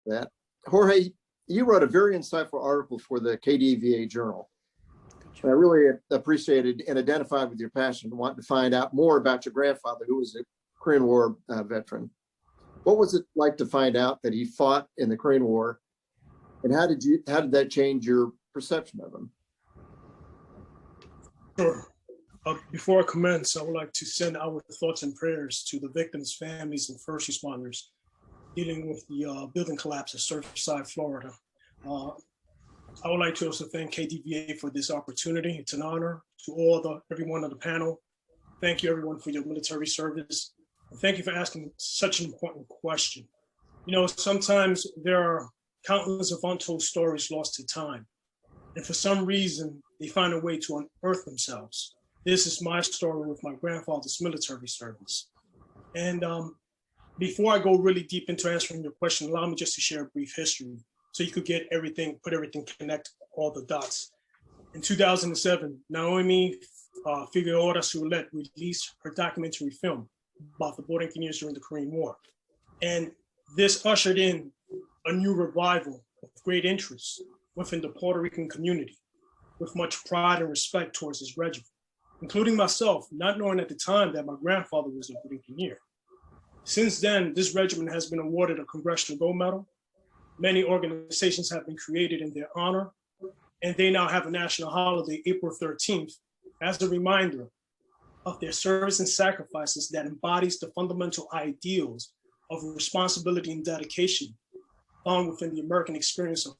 that. Jorge, you wrote a very insightful article for the KDVA Journal. And I really appreciated and identified with your passion, wanting to find out more about your grandfather, who was a Korean War veteran. What was it like to find out that he fought in the Korean War, and how did that change your perception of him? Sure. Before I commence, I would like to send our thoughts and prayers to the victims' families and first responders dealing with the building collapse at Surfside, Florida. I would like to also thank KDVA for this opportunity. It's an honor to everyone on the panel. Thank you, everyone, for your military service. And thank you for asking such an important question. You know, sometimes there are countless of untold stories lost to time. And for some reason, they find a way to unearth themselves. This is my story with my grandfather's military service. And before I go really deep into answering your question, allow me just to share a brief history so you could get everything, connect all the dots. In 2007, Naomi Figueroa Sulet released her documentary film about the border engineers during the Korean War. And this ushered in a new revival of great interest within the Puerto Rican community, with much pride and respect towards his regiment, including myself, not knowing at the time that my grandfather was a good engineer. Since then, this regiment has been awarded a Congressional Gold Medal. Many organizations have been created in their honor, and they now have a national holiday, April 13th, as a reminder of their service and sacrifices that embodies the fundamental ideals of responsibility and dedication found within the American experience of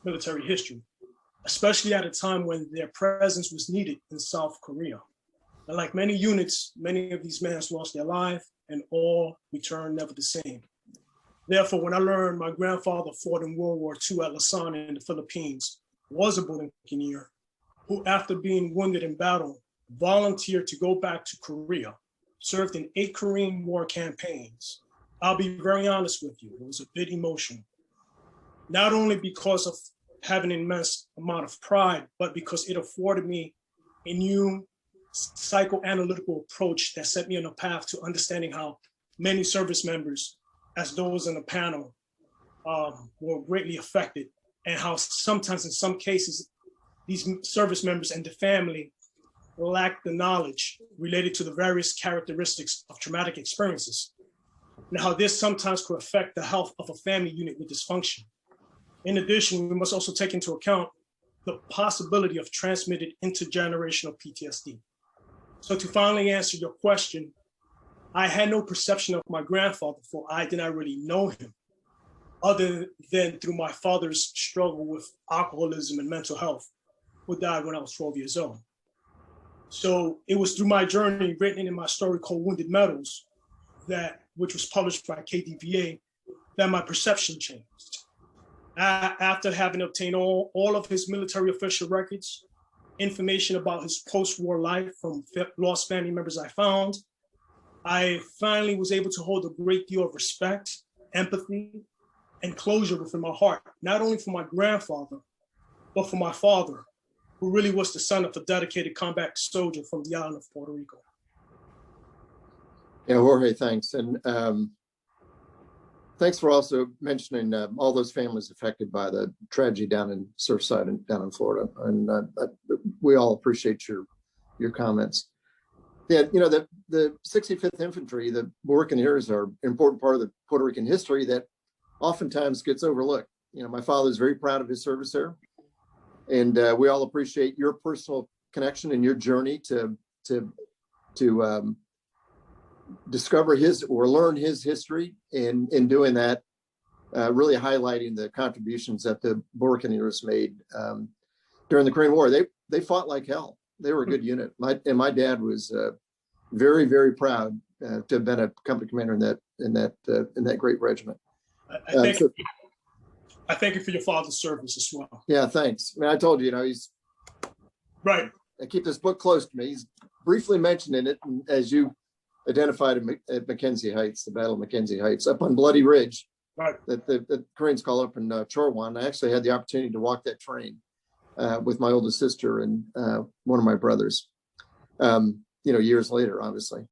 military history, especially at a time when their presence was needed in South Korea. And like many units, many of these men lost their life and all returned never the same. Therefore, when I learned my grandfather fought in World War II at Luzon in the Philippines, was a bullet engineer who, after being wounded in battle, volunteered to go back to Korea, served in 8 Korean War campaigns. I'll be very honest with you, it was a bit emotional. Not only because of having an immense amount of pride, but because it afforded me a new psychoanalytical approach that set me on a path to understanding how many service members, as those on the panel, were greatly affected, and how sometimes in some cases, these service members and the family lack the knowledge related to the various characteristics of traumatic experiences, and how this sometimes could affect the health of a family unit with dysfunction. In addition, we must also take into account the possibility of transmitted intergenerational PTSD. So to finally answer your question, I had no perception of my grandfather, for I did not really know him, other than through my father's struggle with alcoholism and mental health, who died when I was 12 years old. So it was through my journey, written in my story called Wounded Medals, which was published by KDVA, that my perception changed. After having obtained all of his military official records, information about his post-war life from lost family members I found, I finally was able to hold a great deal of respect, empathy, and closure within my heart, not only for my grandfather, but for my father, who really was the son of a dedicated combat soldier from the island of Puerto Rico. Yeah, Jorge, thanks. And thanks for also mentioning all those families affected by the tragedy down in Surfside and down in Florida. And we all appreciate your comments. Yeah, you know, the 65th Infantry, the Buccaneers, are an important part of the Puerto Rican history that oftentimes gets overlooked. You know, my father's very proud of his service there. And we all appreciate your personal connection and your journey to discover his or learn his history, and in doing that, really highlighting the contributions that the Buccaneers made during the Korean War. They fought like hell. They were a good unit. My dad was very, very proud to have been a company commander in that great regiment. I thank you for your father's service as well. Yeah, thanks. I mean, I told you, he's right. I keep this book close to me. He's briefly mentioned in it, as you identified at Mackenzie Heights, the Battle of Mackenzie Heights, up on Bloody Ridge, right, that the Koreans call up in Chorwan. I actually had the opportunity to walk that train with my oldest sister and one of my brothers, years later, obviously.